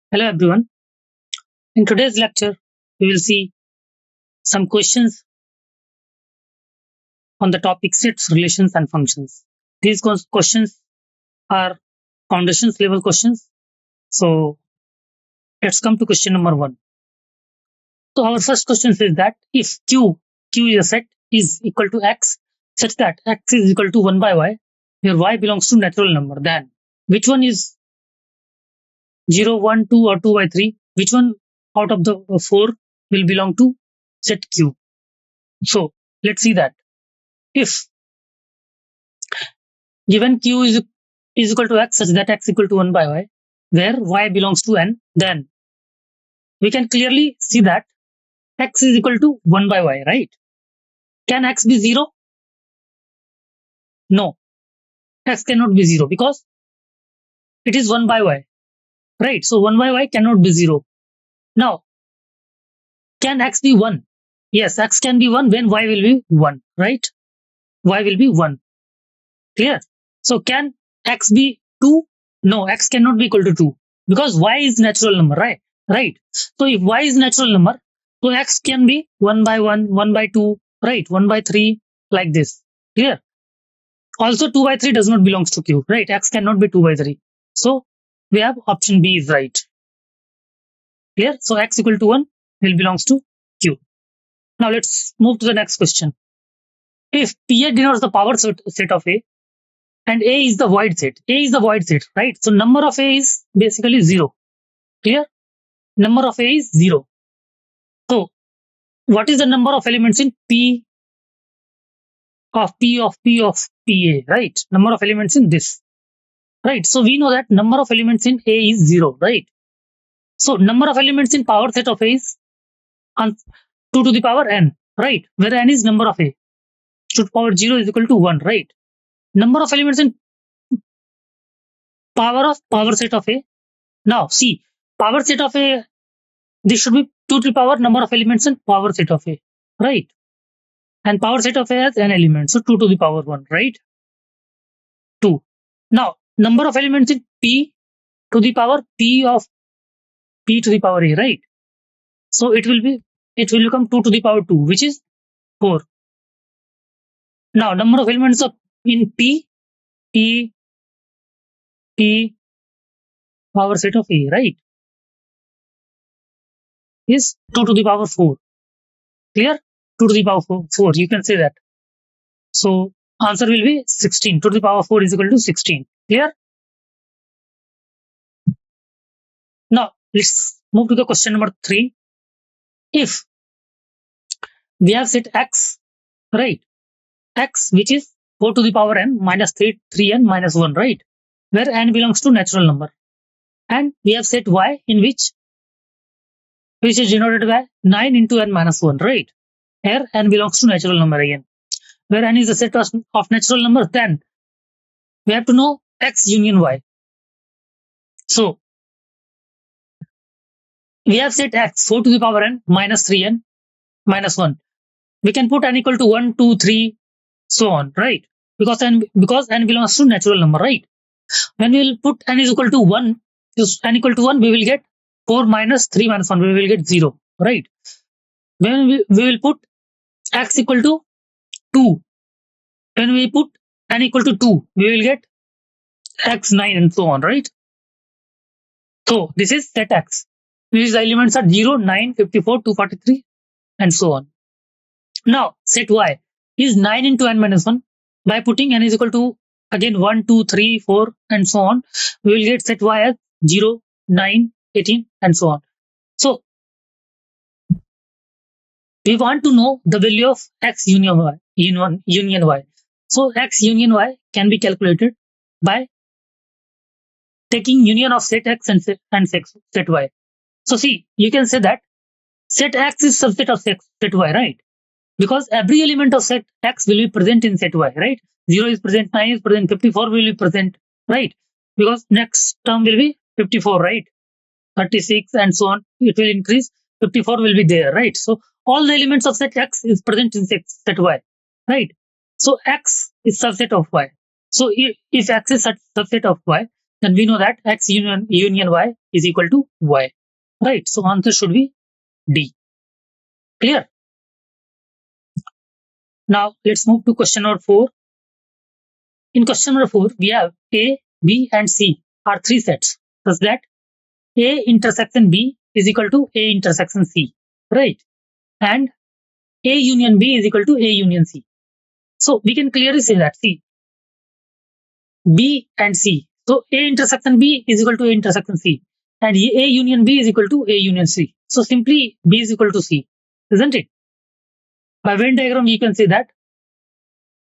Hello everyone. In today's lecture, we will see some questions on the topic sets, relations, and functions. These questions are foundations level questions. So let's come to question number one. So our first question says that if Q is a set is equal to X such that X is equal to 1 by Y, where Y belongs to natural number, then which one is 0, 1, 2 or 2 by 3? Which one out of the four will belong to set Q? So let's see that. If given q is equal to x such that x equal to 1 by y, where y belongs to n, then we can clearly see that x is equal to 1 by y, right? Can x be 0? No, x cannot be 0 because it is 1 by y, right? So 1 by y cannot be 0. Now, can x be 1? Yes, x can be 1 when y will be 1, right? Y will be 1. Clear? So can x be 2? No, x cannot be equal to 2 because y is natural number, right? Right. So if y is natural number, so x can be 1 by 1, 1 by 2, right? 1 by 3, like this. Clear? Also 2 by 3 does not belongs to q, right? X cannot be 2 by 3. So we have option B is right. Clear? So x equal to 1 will belongs to q. Now let's move to the next question. If PA denotes the power set of A, and A is the void set. A is the void set, right? So number of A is basically 0. Clear? Number of A is 0. So what is the number of elements in P of P of P of PA, right? Number of elements in this, right? So we know that number of elements in A is 0, right? So number of elements in power set of A is 2 to the power n, right? Where n is number of A. 2 to the power 0 is equal to 1, right? Number of elements in power set of A. Now see, power set of A, this should be 2 to the power number of elements in power set of A, right? And power set of A has n elements, so 2 to the power 1, right? 2. Now, number of elements in P to the power P of P to the power A, right? So it will become 2 to the power 2, which is 4. Now, number of elements of in P power set of A, right, is 2 to the power 4. Clear? 2 to the power 4. You can say that. So answer will be 16. 2 to the power 4 is equal to 16. Clear? Now let's move to the question number 3. If we have set x, right, x which is 4 to the power n minus 3n minus 1, right, where n belongs to natural number, and we have set y in which is denoted by 9 into n minus 1, right? Here n belongs to natural number again, where n is a set of natural number, then we have to know x union y. So we have set x 4 to the power n minus 3n minus 1. We can put n equal to 1, 2, 3, so on, right? Because n belongs to natural number, right? When we will put n is equal to 1, n equal to 1, we will get 4 minus 3 minus 1, we will get 0, right? When we will put x equal to 2, when we put n equal to 2, we will get x 9 and so on, right? So this is set x. These elements are 0, 9, 54, 243 and so on. Now set y is 9 into n minus 1. By putting n is equal to again 1, 2, 3, 4 and so on, we will get set y as 0, 9, 18 and so on. So we want to know the value of x union y. So x union y can be calculated by taking union of set x and set y. So see, you can say that set x is subset of set y, right? Because every element of set x will be present in set y, right? 0 is present, 9 is present, 54 will be present, right? Because next term will be 54, right? 36 and so on, it will increase, 54 will be there, right? So all the elements of set x is present in set y, right? So x is subset of y. So if x is subset of y, then we know that X union Y is equal to Y, right? So answer should be D. Clear? Now let's move to question number 4. In question number 4, we have A, B and C are three sets, such that A intersection B is equal to A intersection C, right? And A union B is equal to A union C. So we can clearly say that, see, B and C. So A intersection B is equal to A intersection C, and A union B is equal to A union C. So simply B is equal to C, isn't it? By Venn diagram, you can say that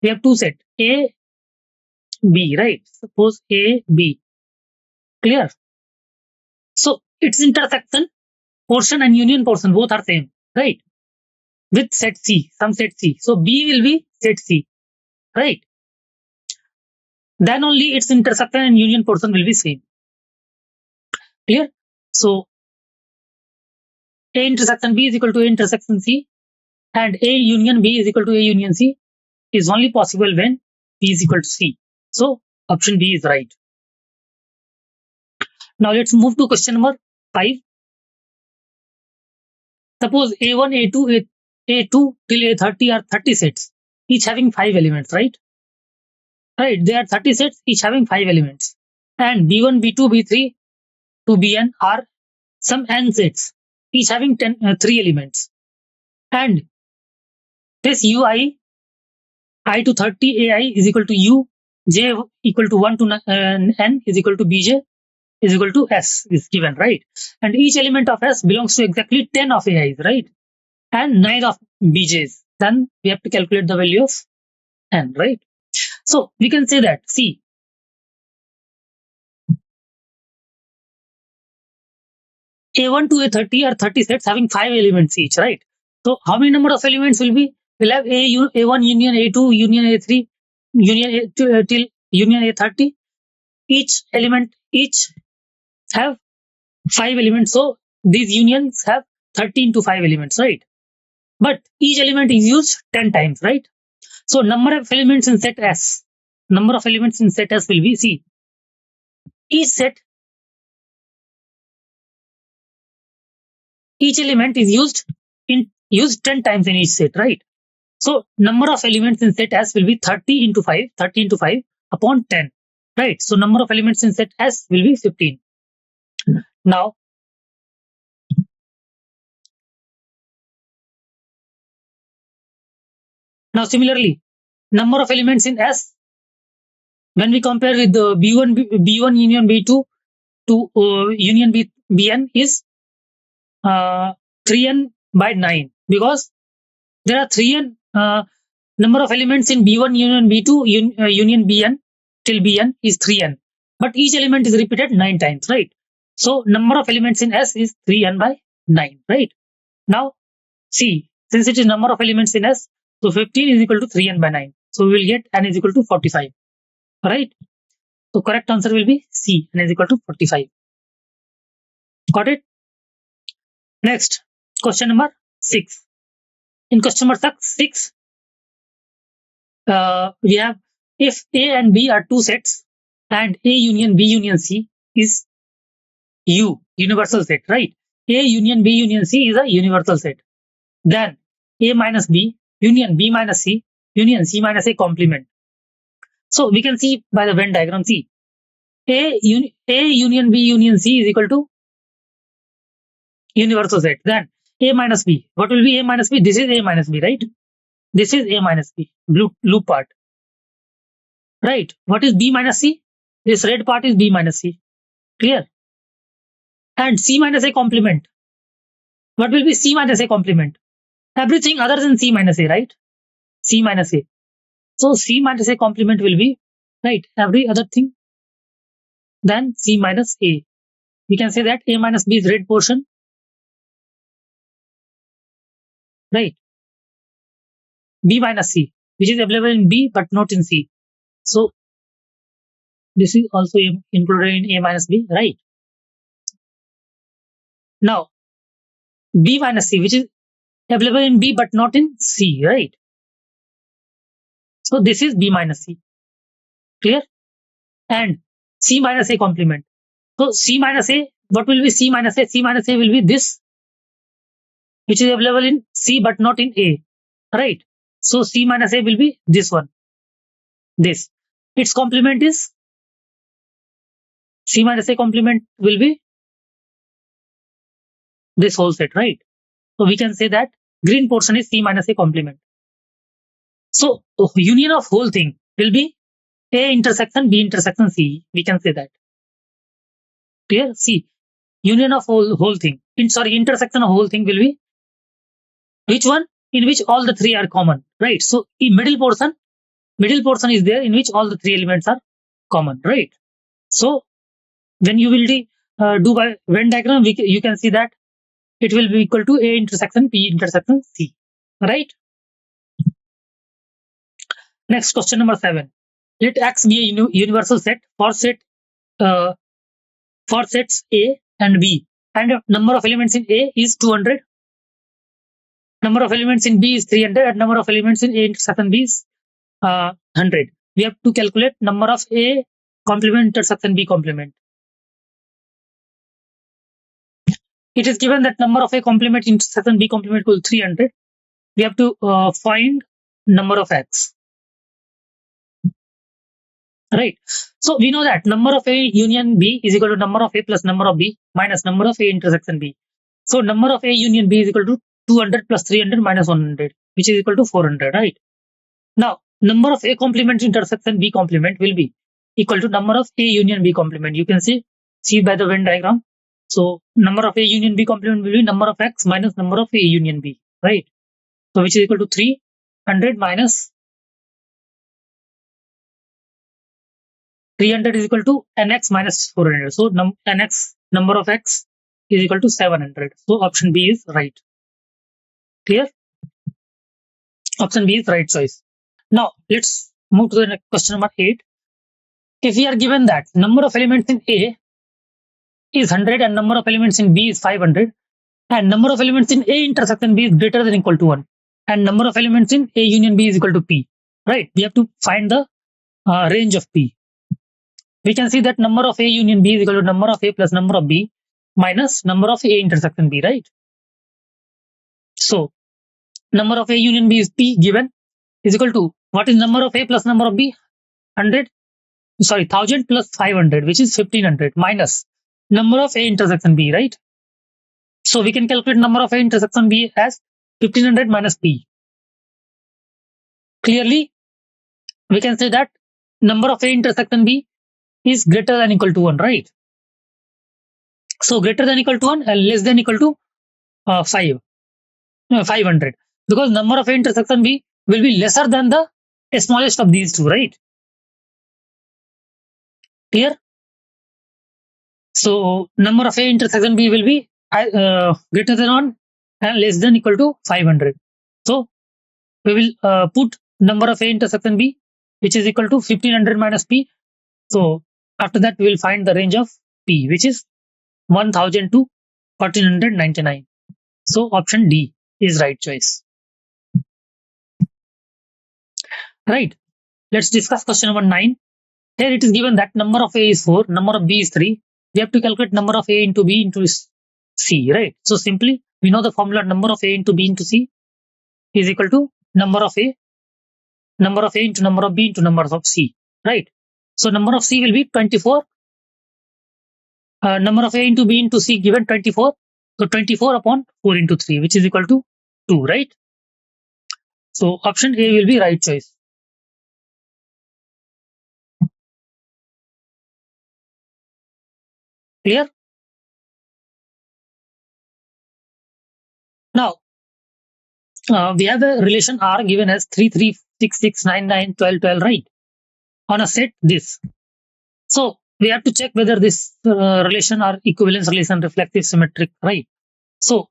we have two sets, A, B, right? Suppose A, B. Clear? So its intersection portion and union portion both are same, right? With set C, some set C. So B will be set C, right? Then only its intersection and union portion will be same. Clear? So A intersection B is equal to A intersection C, and A union B is equal to A union C is only possible when B is equal to C. So option B is right. Now let's move to question number 5. Suppose A1, A2, A2 till A30 are 30 sets, each having 5 elements, right? Right, they are 30 sets, each having 5 elements. And B1, B2, B3 to Bn are some n sets, each having 3 elements. And this Ui, I to 30 Ai is equal to U, J equal to 1 to n is equal to Bj is equal to S is given, right? And each element of S belongs to exactly 10 of Ai's, right? And 9 of Bj's. Then we have to calculate the value of n, right? So we can say that, see, A1 to A30 are 30 sets having 5 elements each, right? So how many number of elements will be? We'll have A1 union A2 union A3 union A2 till union A30. Each element have 5 elements. So these unions have 13 to 5 elements, right? But each element is used 10 times, right? So number of elements in set S. Number of elements in set S will be, see, each element is used 10 times in each set, right? So number of elements in set S will be 30 into 5 upon 10, right? So number of elements in set S will be 15. Now similarly, number of elements in S, when we compare with the B1 union B2 to union Bn is 3n by 9, because there are 3n number of elements in B1 union B2 union Bn till Bn is 3n, but each element is repeated 9 times, right? So number of elements in S is 3n by 9, right? Now see, since it is number of elements in S, so 15 is equal to 3n by 9. So we will get n is equal to 45, right? So correct answer will be C, n is equal to 45. Got it? Next, question number 6. In question number 6, we have, if A and B are two sets and A union B union C is U, universal set, right? A union B union C is a universal set. Then A minus B union B minus C union C minus A complement. So we can see by the Venn diagram, see, A union B union C is equal to universal set. Then A minus B. What will be A minus B? This is A minus B, right? This is A minus B, blue part. Right. What is B minus C? This red part is B minus C. Clear? And C minus A complement. What will be C minus A complement? Everything other than C minus A, right? C minus A. So C minus A complement will be, right, every other thing than C minus A. We can say that A minus B is red portion, right? B minus C, which is available in B but not in C. So this is also included in A minus B, right? Now B minus C, which is available in B but not in C, right? So this is B minus C. Clear? And C minus A complement. So C minus A, what will be C minus A? C minus A will be this, which is available in C but not in A, right? So C minus A will be this one, this. Its complement is C minus A complement will be this whole set, right? So we can say that green portion is C minus A complement. So union of whole thing will be A intersection B intersection C. We can say that. Clear? C. Union of whole thing. Intersection of whole thing will be which one? In which all the three are common, right? So the middle portion is there in which all the three elements are common, right? So when you will do by Venn diagram, you can see that it will be equal to A intersection B intersection C, right? Next, question number 7. Let X be a universal set for sets A and B, and number of elements in A is 200, number of elements in B is 300, and number of elements in A intersection B is 100. We have to calculate number of A complement intersection B complement. It is given that number of A complement intersection B complement equals 300. We have to find number of X. Right. So we know that number of A union B is equal to number of A plus number of B minus number of A intersection B. So number of A union B is equal to 200 plus 300 minus 100, which is equal to 400, right? Now, number of A complement intersection B complement will be equal to number of A union B complement. You can see by the Venn diagram. So number of A union B complement will be number of X minus number of A union B, right? So which is equal to 300 minus 300 is equal to nx minus 400. So nx, number of x, is equal to 700. So option B is right. Clear? Option B is right choice. Now let's move to the next question number 8. If we are given that number of elements in A is 100 and number of elements in B is 500, and number of elements in A intersection B is greater than equal to 1, and number of elements in A union B is equal to P, right? We have to find the range of P. We can see that number of A union B is equal to number of A plus number of B minus number of A intersection B, right? So number of A union B is P given is equal to, what is number of A plus number of B? 1000 plus 500, which is 1500 minus number of A intersection B, right? So we can calculate number of A intersection B as 1500 minus P. Clearly, we can say that number of A intersection B is greater than equal to 1, right? So greater than equal to 1 and less than equal to 500, because number of A intersection B will be lesser than the smallest of these two, right? Clear? So number of A intersection B will be greater than 1 and less than equal to 500. So we will put number of A intersection B, which is equal to 1500 minus P. So after that, we will find the range of P, which is 1000 to 1499. So option D is right choice. Right. Let's discuss question number 9. Here it is given that number of A is 4, number of B is 3. We have to calculate number of A into B into C, right? So simply, we know the formula number of A into B into C is equal to number of A into number of B into number of C, right? So number of C will be 24. Number of A into B into C given 24. So 24 upon 4 into 3, which is equal to 2, right? So option A will be right choice. Clear? Now, we have a relation R given as 3, 3, 6, 6, 9, 9, 12, 12, right? On a set this. So we have to check whether this relation or equivalence relation reflective symmetric, right? So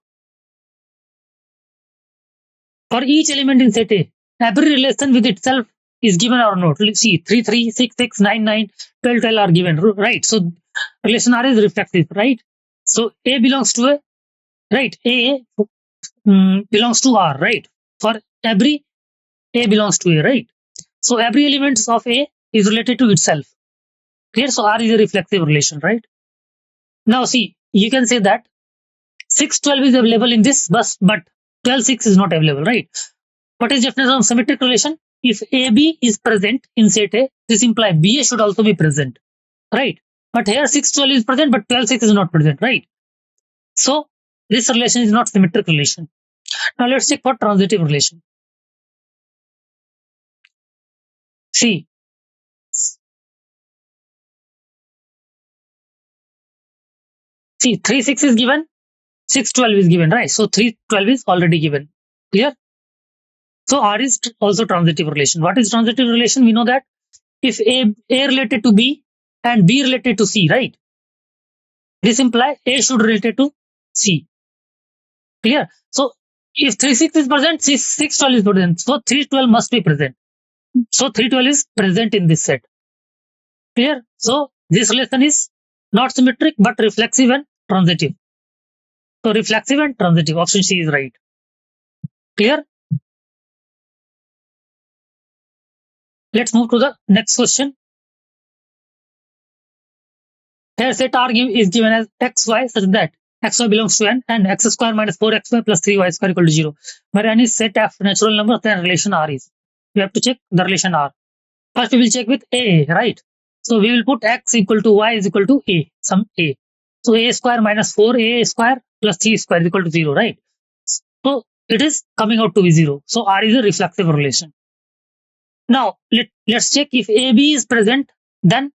for each element in set A, every relation with itself is given or not. Let's see, 3, 3, 6, 6, 9, 9, 12, 12 are given, right? So relation R is reflective, right? So A belongs to A, right? A belongs to R, right? For every A belongs to A, right? So every element of A is related to itself. Clear? So R is a reflexive relation, right? Now see, you can say that 612 is available in this bus, but 12-6 is not available, right? What is definition of symmetric relation? If AB is present in set A, this implies BA should also be present, right? But here 612 is present, but 12-6 is not present, right? So this relation is not symmetric relation. Now let's check for transitive relation. See, 3-6 is given, 6-12 is given, right? So 3-12 is already given. Clear? So R is also transitive relation. What is transitive relation? We know that if A related to B and B related to C, right? This implies A should related to C. Clear? So if 3-6 is present, 6-12 is present. So 3-12 must be present. So 3-12 is present in this set. Clear? So this relation is not symmetric but reflexive and transitive. So reflexive and transitive. Option C is right. Clear? Let's move to the next question. Here set R is given as xy such that xy belongs to n and x square minus 4xy plus 3y square equal to 0. Where n is set of natural numbers, then relation R is. We have to check the relation R. First we will check with A, right? So we will put x equal to y is equal to A, some A. So A square minus 4A square plus 3 square is equal to 0, right? So it is coming out to be 0. So R is a reflexive relation. Now let's check if AB is present, then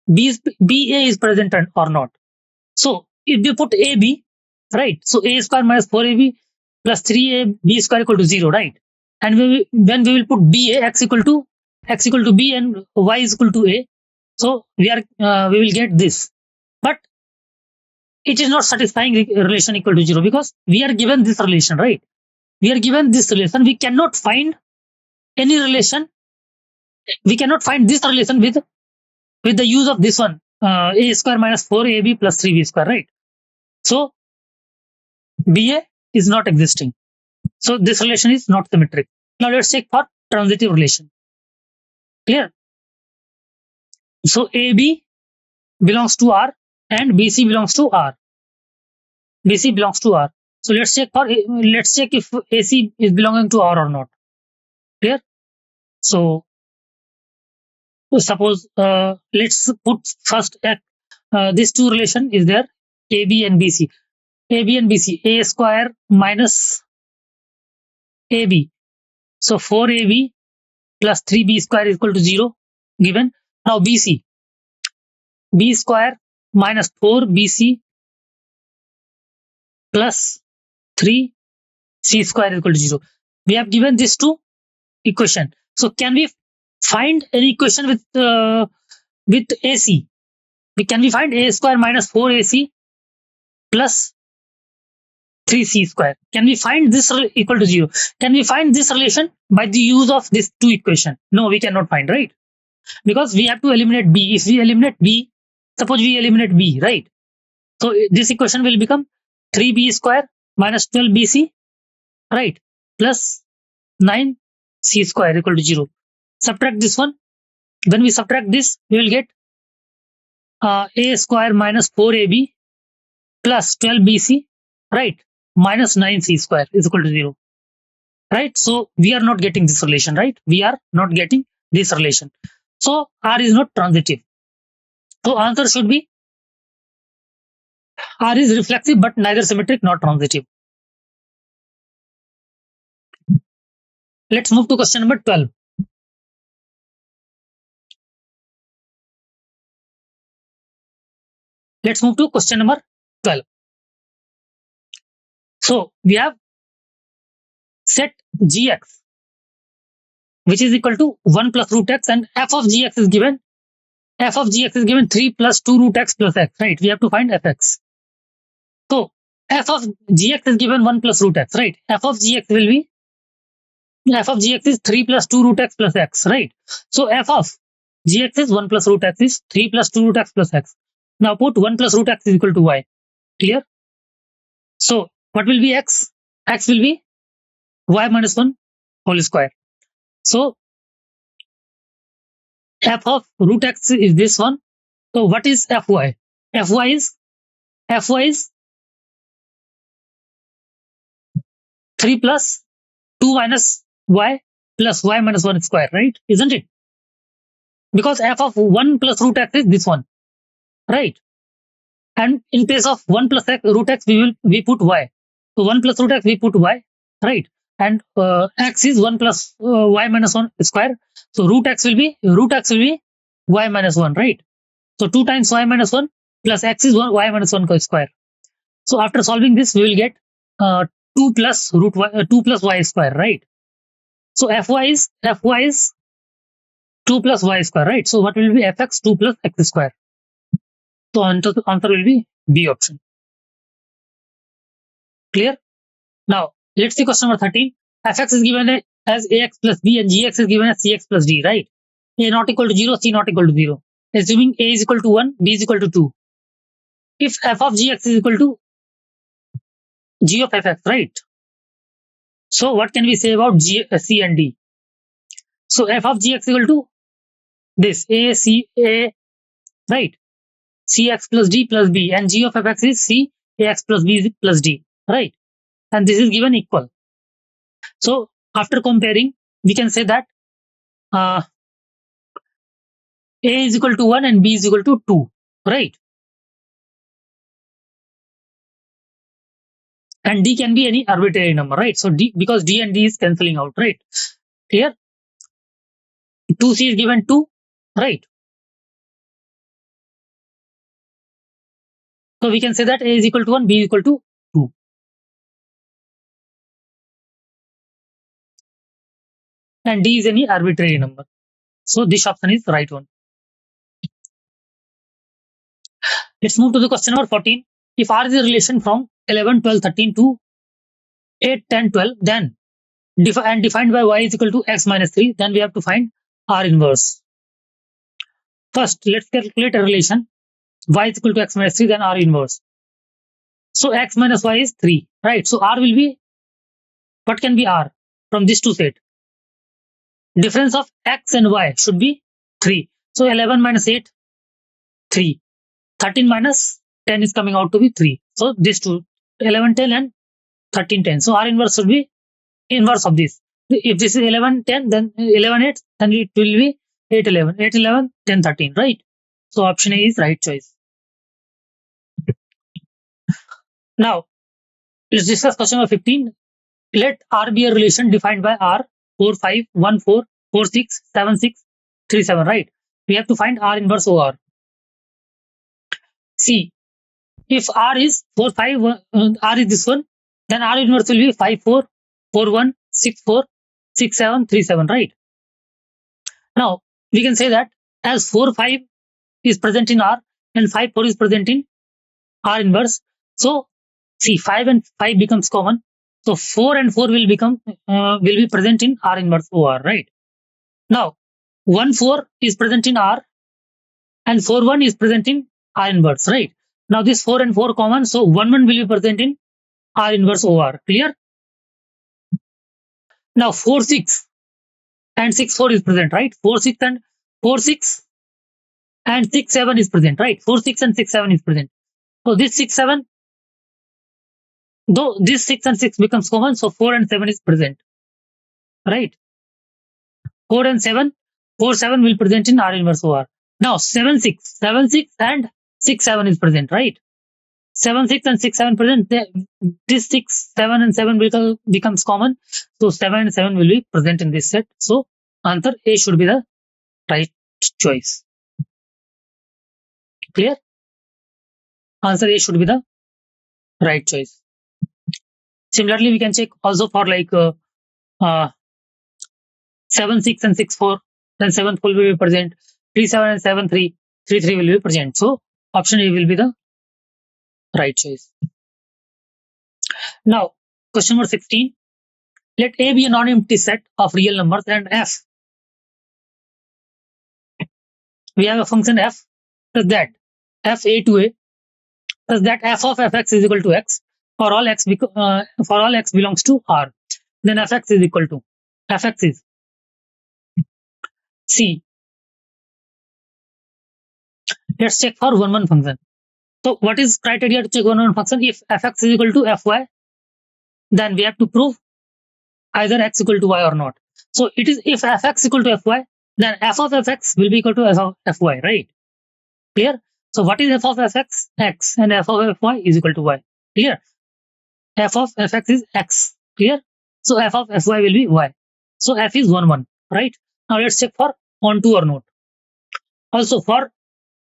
BA is present or not. So if you put AB, right? So A square minus 4AB plus 3AB square equal to 0, right? And when we will put BA, x equal to B and y is equal to A. So we will get this. But it is not satisfying relation equal to 0 because we are given this relation, right? We are given this relation. We cannot find any relation. We cannot find this relation with the use of this one, A square minus 4AB plus 3B square, right? So BA is not existing. So this relation is not symmetric. Now let's check for transitive relation. Clear? So AB belongs to R and BC belongs to R. BC belongs to R. So let's check if AC is belonging to R or not. Clear? So suppose let's put first these two relation is there, AB and BC. AB and BC, A square minus AB. So 4AB plus 3B square is equal to 0 given. Now BC, B square minus 4BC plus 3C square is equal to 0. We have given this two equation. So can we find any equation with AC? Can we find A square minus 4AC plus 3C square? Can we find this equal to 0? Can we find this relation by the use of these two equation? No, we cannot find, right? Because we have to eliminate B. If we eliminate B, suppose we eliminate B, right? So this equation will become 3B square minus 12BC, right? Plus 9C square equal to 0. Subtract this one. When we subtract this, we will get A square minus 4AB plus 12BC, right? Minus 9C square is equal to 0. Right? So we are not getting this relation, right? We are not getting this relation. So R is not transitive. So answer should be R is reflexive but neither symmetric nor transitive. Let's move to question number 12. Let's move to question number 12. So we have set gx, which is equal to 1 plus root x, and f of gx is given. F of gx is given 3 plus 2 root x plus x, right? We have to find fx. So f of gx is given 1 plus root x, right? F of gx will be, f of gx is 3 plus 2 root x plus x, right? So f of gx is 1 plus root x is 3 plus 2 root x plus x. Now put 1 plus root x is equal to y. Clear? So what will be x? X will be y minus 1 whole square. So f of root x is this one, So what is Fy? Fy is 3 plus 2 minus y plus y minus 1 square, right? Isn't it? Because f of 1 plus root x is this one, right? And in place of 1 plus x, root x, we put y. So 1 plus root x, we put y, right? And x is 1 plus y minus 1 square. So root x will be y minus 1, right? So 2 times y minus 1 plus x is 1 y minus 1 square. So after solving this, we will get 2 plus root y, 2 plus y square, right? So fy is 2 plus y square, right? So what will be fx 2 plus x square? So answer will be B option. Clear? Now let's see question number 13. Fx is given as ax plus b and gx is given as cx plus d, right? A not equal to 0, c not equal to 0. Assuming a is equal to 1, b is equal to 2. If f of gx is equal to g of fx, right? So what can we say about c and d? So f of gx is equal to this a, c, a, right? Cx plus d plus b, and g of fx is c ax plus b plus d, right? And this is given equal. So after comparing, we can say that a is equal to 1 and b is equal to 2, right? And d can be any arbitrary number, right? So d, because d and d is cancelling out, right? Here 2c is given 2, right? So we can say that a is equal to 1, b is equal to 2. And d is any arbitrary number. So this option is the right one. Let's move to the question number 14. If R is a relation from 11, 12, 13 to 8, 10, 12, then defined by y is equal to x minus 3, then we have to find R inverse. First, let's calculate a relation y is equal to x minus 3, then R inverse. So x minus y is 3, right? So R will be, what can be R from these two set? Difference of x and y should be 3. So 11 minus 8, 3. 13 minus 10 is coming out to be 3. So these two, 11, 10 and 13, 10. So R inverse should be inverse of this. If this is 11, 10, then 11, 8, then it will be 8, 11. 8, 11, 10, 13, right? So option A is right choice. Now, let's discuss question number 15. Let R be a relation defined by R 4, 5, 1, 4, 4, 6, 7, 6, 3, 7, right? We have to find R inverse OR. See, if R is 4, 5, R is this one, then R inverse will be 5, 4, 4, 1, 6, 4, 6, 7, 3, 7, right? Now, we can say that as 4, 5 is present in R and 5, 4 is present in R inverse. So, see, 5 and 5 becomes common. So 4 and 4 will be present in R inverse OR, right? Now, 1, 4 is present in R and 4, 1 is present in R inverse, right? Now this 4 and 4 common, so 1, 1 will be present in R inverse OR. Clear? Now 4, 6 and 6, 4 is present, right? 4, 6 and 6, 7 is present, right? 4, 6 and 6, 7 is present. So this 6, 7, though this 6 and 6 becomes common, so 4 and 7 is present, right? 4 and 7, 4, 7 will present in R inverse OR. Now 7, 6 and 6, 7 is present, right? 7, 6 and 6, 7 present. This 6, 7 and 7 becomes common. So 7 and 7 will be present in this set. So answer A should be the right choice. Clear? Answer A should be the right choice. Similarly, we can check also for like 7, 6 and 6, 4. Then 7 will be present. 3, 7 and 7, 3. 3, 3 will be present. So option A will be the right choice. Now, question number 16. Let A be a non-empty set of real numbers and F. We have a function F such that F A to A such that F of Fx is equal to X for all X belongs to R. Then Fx is equal to Fx is C Let's check for 1 function. So what is criteria to check 1 function? If fx is equal to fy, then we have to prove either x equal to y or not. So it is if fx equal to fy, then f of fx will be equal to f of fy, right? Clear? So what is f of fx? X, and f of fy is equal to y. Clear? F of fx is x. Clear? So f of fy will be y. So f is 1, 1, right? Now let's check for onto or not. Also for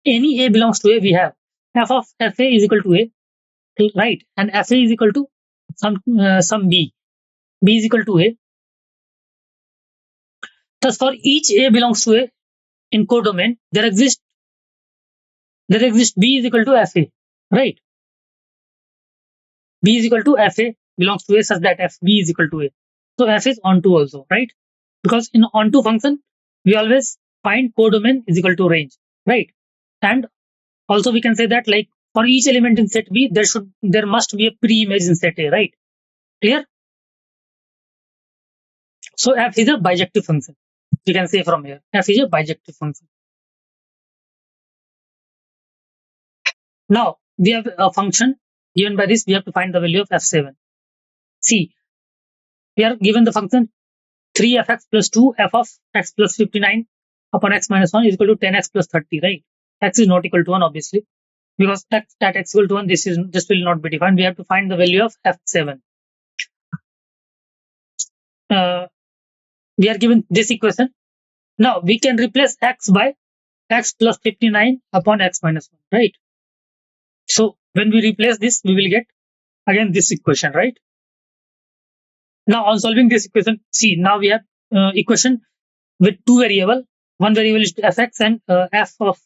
any a belongs to a, we have f of fa is equal to a, right? And fa is equal to some b. B is equal to a. Thus for each a belongs to a in codomain, there exists b is equal to fa, right? B is equal to fa belongs to a such that fb is equal to a. So f is onto also, right? Because in onto function, we always find codomain is equal to range, right? And also we can say that like for each element in set B, there must be a pre-image in set A, right? Clear? So f is a bijective function. We can say from here, f is a bijective function. Now we have a function given by this. We have to find the value of f7. See, we are given the function 3fx plus 2 f of x plus 59 upon x minus 1 is equal to 10x plus 30, right? X is not equal to 1, obviously, because x equal to 1, this will not be defined. We have to find the value of f7. We are given this equation. Now we can replace x by x plus 59 upon x minus 1, right? So when we replace this, we will get again this equation, right? Now on solving this equation, see, now we have equation with two variables. One variable is fx and f of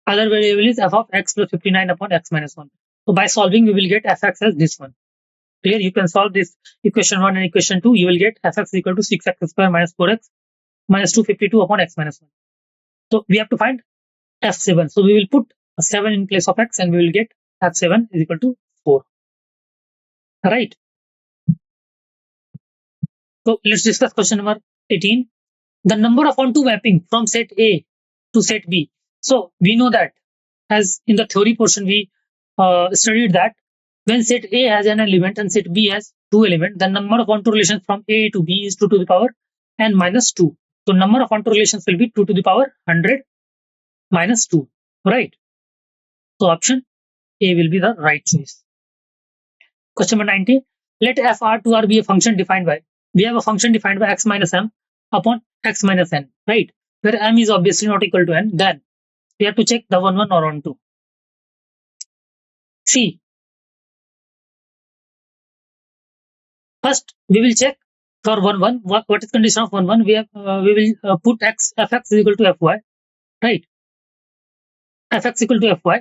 other variable is f of x plus 59 upon x minus 1. So by solving, we will get fx as this one. Clear? You can solve this equation 1 and equation 2. You will get fx equal to 6x square minus 4x minus 252 upon x minus 1. So we have to find f7. So we will put a 7 in place of x and we will get f7 is equal to 4. Right? So let's discuss question number 18. The number of onto mapping from set A to set B. So we know that as in the theory portion, we studied that when set A has an element and set B has two elements, the number of onto relations from A to B is 2 to the power n minus 2. So number of onto relations will be 2 to the power 100 minus 2, right? So option A will be the right choice. Question number 19. Let f r to r be a function defined by, we have a function defined by x minus m upon x minus n, right? Where m is obviously not equal to n, then we have to check the 1, 1 or on 2. See, first we will check for 1, 1. What is condition of 1, 1? We will put fx is equal to fy, right? Fx equal to fy.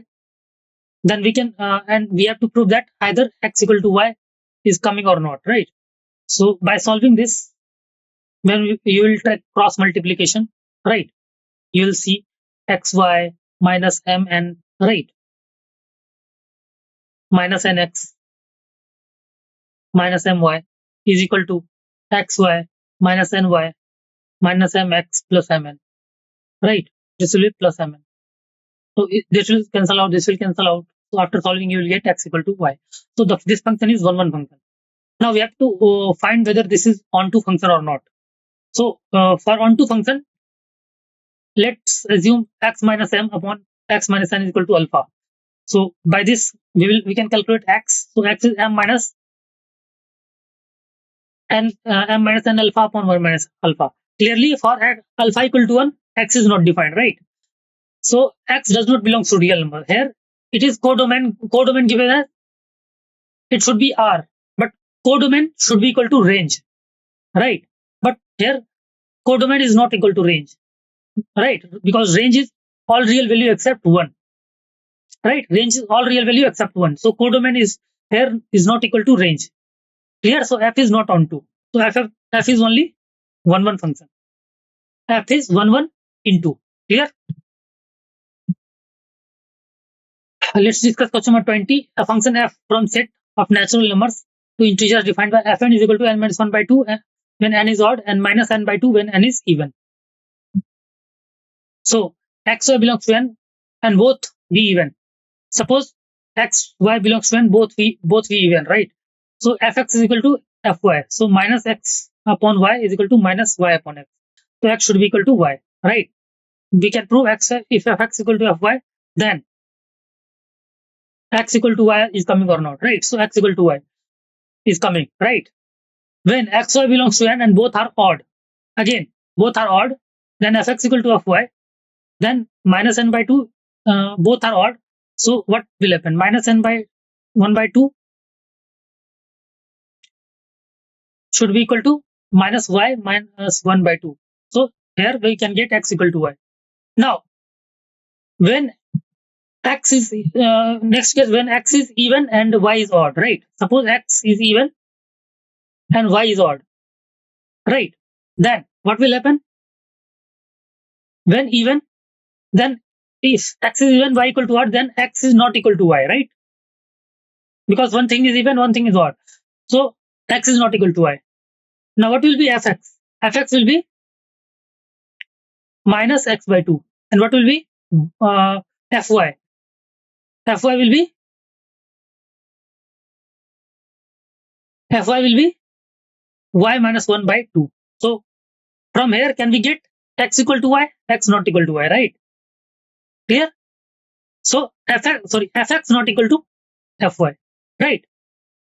Then we can and we have to prove that either x equal to y is coming or not, right? So by solving this, when you will try cross multiplication, right? You will see xy minus mn, right? Minus nx minus my is equal to xy minus ny minus mx plus mn, right? This will be plus mn. So this will cancel out, this will cancel out. So after solving, you will get x equal to y. So this function is 1, 1 function. Now we have to find whether this is onto function or not. So for onto function, let's assume x minus m upon x minus n is equal to alpha. So by this we can calculate x. So x is m minus n alpha upon 1 minus alpha. Clearly for alpha equal to 1, x is not defined, right? So x does not belong to real number. Here it is codomain. Codomain given as it should be R, but codomain should be equal to range, right? But here codomain is not equal to range, right? Because range is all real value except 1, right? Range is all real value except 1. So codomain is here is not equal to range. Clear? So f is not onto. So f is only 1, 1 function. F is 1, 1 into. Clear? Let's discuss question number 20. A function f from set of natural numbers to integers defined by fn is equal to n minus 1 by 2 when n is odd and minus n by 2 when n is even. So xy belongs to n. and both be even. Suppose x, y belongs to n, both be even, right? So fx is equal to fy. So minus x upon y is equal to minus y upon x. So x should be equal to y, right? We can prove x if fx equal to fy, then x equal to y is coming or not, right? So x equal to y is coming, right? When xy belongs to n and both are odd, again both are odd, then fx equal to fy, then minus n by 2, both are odd. So what will happen? Minus n by 1 by 2 should be equal to minus y minus 1 by 2. So here we can get x equal to y. Now, when x is, next case, when x is even and y is odd, right? Suppose x is even and y is odd, right? Then what will happen? When even, then if x is even, y equal to odd, then x is not equal to y, right? Because one thing is even, one thing is odd. So x is not equal to y. Now what will be fx? Fx will be minus x by 2. And what will be fy? Fy will be y minus 1 by 2. So from here, can we get x equal to y? X not equal to y, right? Clear? So fx not equal to fy, right?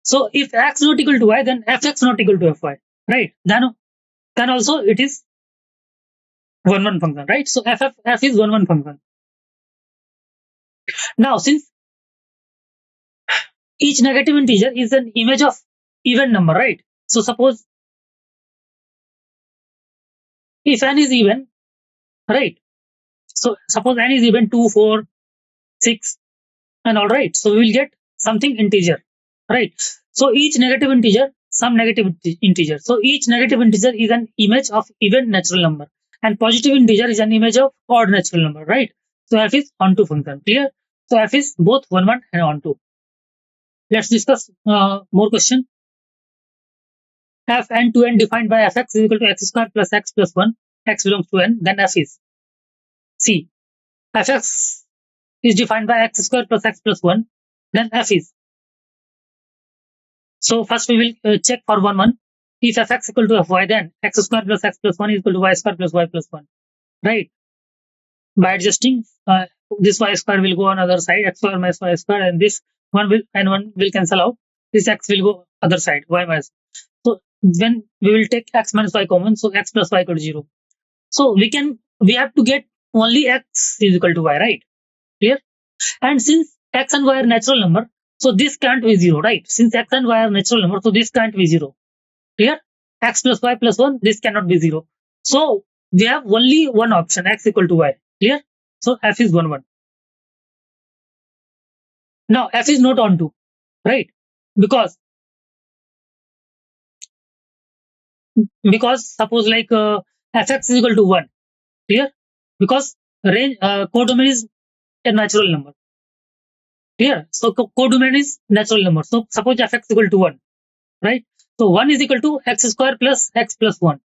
So if x not equal to y, then fx not equal to fy, right? Then also it is 1 function, right? So f is 1 function. Now, since each negative integer is an image of even number, right? So suppose if n is even, right? So suppose n is even 2, 4, 6, and all, right? So we will get something integer, right? So each negative integer, some negative integer. So each negative integer is an image of even natural number, and positive integer is an image of odd natural number, right? So f is onto function. Clear? So f is both 1, 1 and onto. Let's discuss more question. F n to n defined by fx is equal to x square plus x plus 1. X belongs to n. Then f is C. Fx is defined by x square plus x plus 1. Then f is. So first we will check for 1, 1. If fx equal to fy, then x square plus x plus 1 is equal to y square plus y plus 1. Right? By adjusting, this y square will go on other side, x square minus y square, and this 1 will cancel out. This x will go other side, y minus. So when we will take x minus y common, so x plus y equal to 0. So we have to get only x is equal to y, right? Clear? And since x and y are natural number, so this can't be 0, right? Since x and y are natural number, so this can't be 0. Clear? X plus y plus 1, this cannot be 0. So we have only one option, x equal to y. Clear? So f is 1, 1. Now f is not onto, right? Because suppose like fx is equal to 1. Clear? Because range codomain is a natural number. Clear? So codomain is natural number. So suppose fx is equal to 1, right? So 1 is equal to x square plus x plus 1.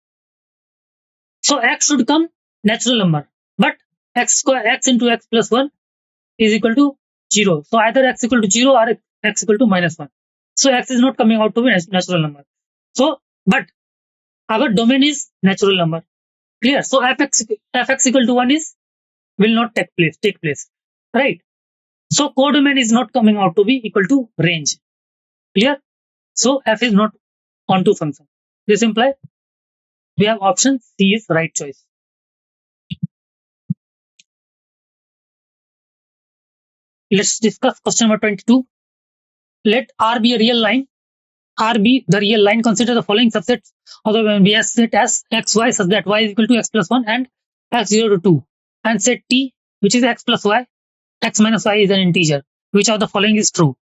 So x should come natural number, but x into x plus 1 is equal to 0. So either x equal to 0 or x equal to minus 1. So x is not coming out to be natural number. So, but our domain is natural number. Clear? So fx equal to 1 will not take place, right? So codomain is not coming out to be equal to range. Clear? So f is not onto function. This implies we have option C is right choice. Let's discuss question number 22. Let R be a real line. R be the real line. Consider the following subsets of the BS set as x, y such that y is equal to x plus 1 and x 0 to 2. And set T, which is x plus y, x minus y is an integer. Which of the following is true?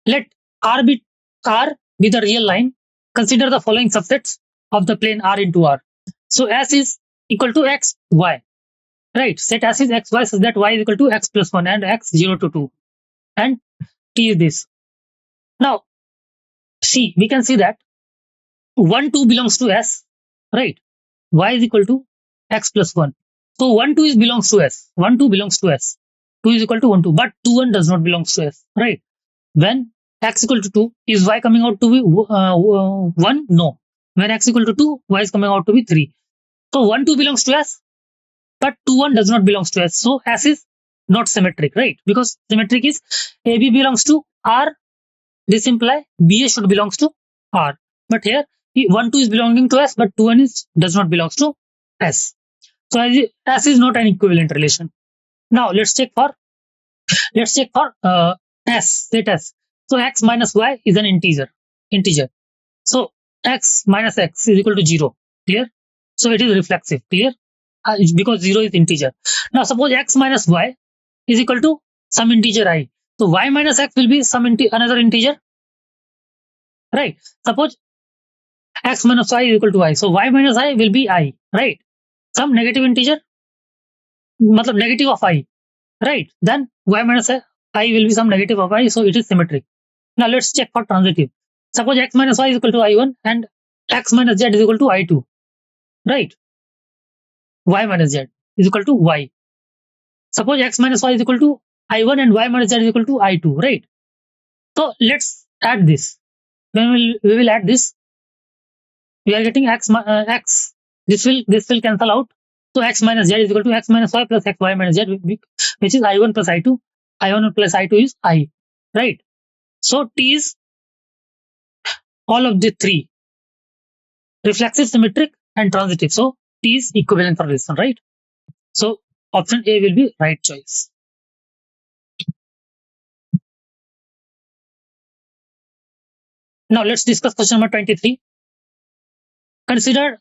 Let R be the real line. Consider the following subsets of the plane R into R. So S is equal to x, y. Right, set S is x, y such that y is equal to x plus 1 and x 0 to 2. And T is this. Now, see, we can see that 1, 2 belongs to S, right? Y is equal to x plus 1. So 1, 2 belongs to S. 1, 2 belongs to S. 2 is equal to 1, 2. But 2, 1 does not belong to S, right? When x equal to 2, is y coming out to be 1? No. When x equal to 2, y is coming out to be 3. So 1, 2 belongs to S, but 2, 1 does not belong to S. So S is not symmetric, right? Because symmetric is AB belongs to R. This implies BA should belongs to R. But here 1, 2 is belonging to S, but 2, 1 does not belongs to S. So S is not an equivalent relation. Now let's check for S. Set S. So x minus y is an integer. So x minus x is equal to 0. Clear? So it is reflexive. Clear? Because 0 is integer. Now suppose x minus y is equal to some integer I. So y minus x will be some another integer. Right? Suppose x minus y is equal to I. So y minus I will be I. Right? Some negative integer. Matlab negative of I. Right? Then y minus I will be some negative of I. So it is symmetric. Now let's check for transitive. Suppose x minus y is equal to I1 and x minus z is equal to I2. Right? Y minus z is equal to y. Suppose x minus y is equal to I1 and y minus z is equal to I2. Right? So let's add this. When we will add this, we are getting x. This will cancel out. So x minus z is equal to x minus y plus x y minus z, which is I1 plus I2. I1 plus I2 is I. Right? So T is all of the three: reflexive, symmetric, and transitive. So T is equivalent for this one, right? So option A will be right choice. Now let's discuss question number 23. Consider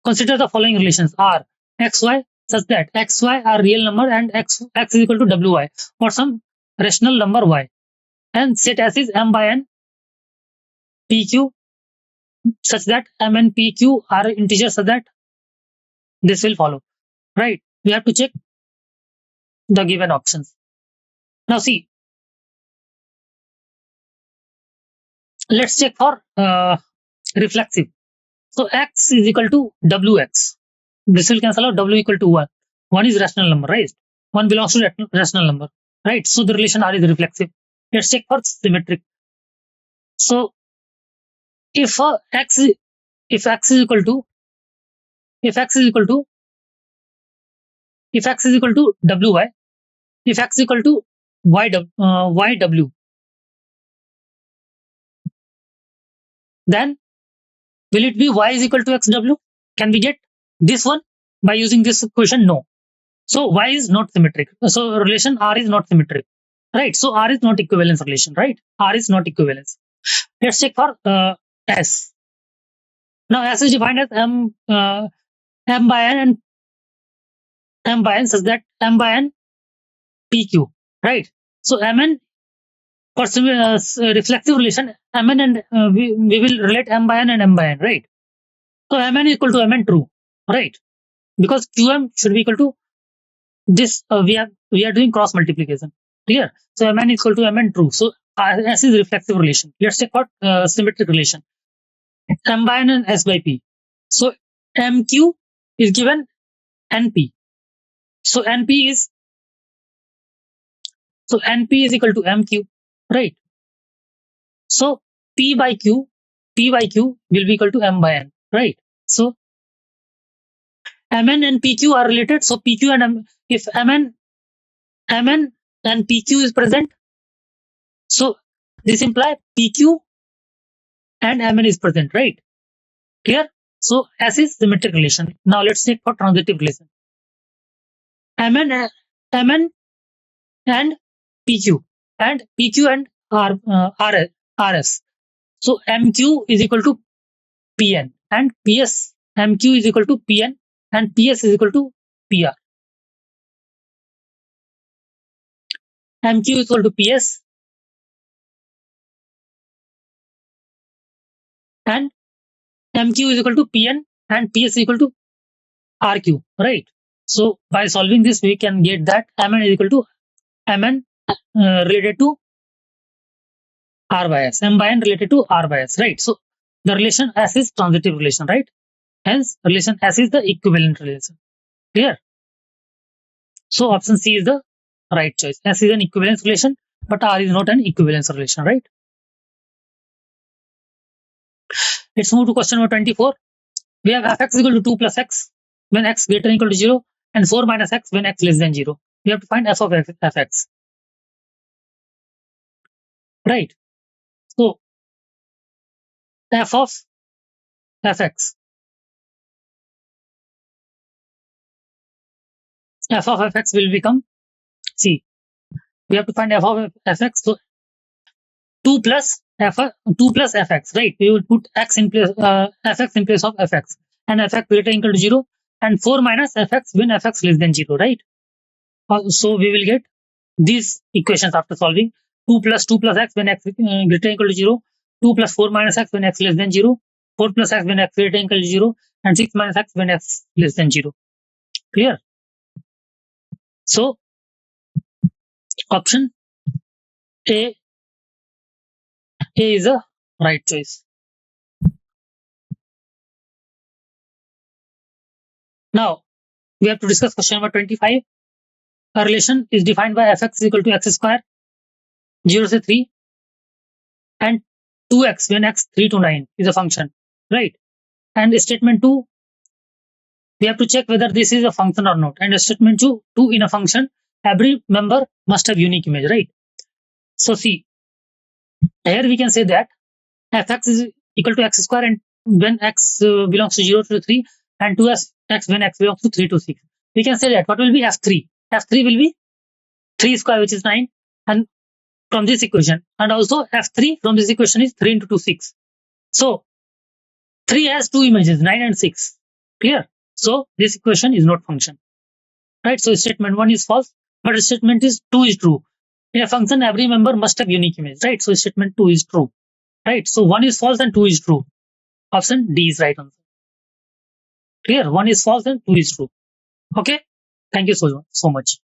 the following relations R, X, Y such that X, Y are real number and X is equal to WY for some rational number Y. And set S is M by N PQ such that M and PQ are integers such that this will follow. Right? We have to check the given options. Now see, let's check for reflexive. So x is equal to wx. This will cancel out. W equal to 1. 1 is rational number, right? 1 belongs to rational number, right? So the relation R is reflexive. Let's check for symmetric. So if x is equal to wy, if x is equal to yw, then will it be y is equal to xw? Can we get this one by using this equation? No. So y is not symmetric. So relation R is not symmetric, right? So R is not equivalence relation, right? R is not equivalence. Let's check for S. Now S is defined as M by N such that M by N PQ, right? So Mn for reflexive relation, Mn and we will relate M by N and M by N, right? So Mn is equal to Mn true, right? Because Qm should be equal to this. We are doing cross multiplication. Clear? So Mn is equal to Mn true. So S is reflexive relation. Let's check for symmetric relation. M by N and S by P. So MQ is given NP. So NP is equal to MQ, right? So P by Q will be equal to M by N, right? So Mn and PQ are related. So PQ and M, if Mn and PQ is present, so this implies PQ and Mn is present, right? Clear? So S is symmetric relation. Now let's check for transitive relation. Mn and PQ and RS. So MQ is equal to PN and PS. MQ is equal to PN and PS is equal to PR. MQ is equal to PS and MQ is equal to PN and PS is equal to RQ, right? So by solving this, we can get that Mn is equal to Mn related to R by S, M by N related to R by S, right? So the relation S is transitive relation, right? Hence relation S is the equivalent relation. Clear? So option C is the right choice. S is an equivalence relation, but R is not an equivalence relation, right? Let's move to question number 24. We have fx equal to 2 plus x when x greater than equal to 0 and 4 minus x when x less than 0. We have to find f of fx. Right. So f of fx. F of fx will become, see, we have to find f of fx. So 2 plus 2 plus fx, right? We will put x in place, fx in place of fx, and fx greater than equal to 0, and 4 minus fx when fx less than 0, right? So we will get these equations after solving. 2 plus x when x greater than equal to 0, 2 plus 4 minus x when x less than 0, 4 plus x when x greater than equal to 0, and 6 minus x when x less than 0. Clear? So option A is a right choice. Now we have to discuss question number 25. A relation is defined by fx is equal to x square 0 to 3 and 2x when x 3 to 9 is a function, right? And statement 2, we have to check whether this is a function or not. And statement 2, in a function, every member must have unique image, right? So see, here we can say that fx is equal to x square and when x belongs to 0 to 3 and 2x when x belongs to 3 to 6. We can say that what will be f3? F3 will be 3 square, which is 9, and from this equation, and also f3 from this equation is 3 into 2, 6. So 3 has two images, 9 and 6. Clear? So this equation is not function, right? So statement 1 is false, but statement 2 is true. In a function, every member must have unique image, right? So statement 2 is true, right? So 1 is false and 2 is true. Option D is right answer. Clear? 1 is false and 2 is true. Okay. Thank you so much.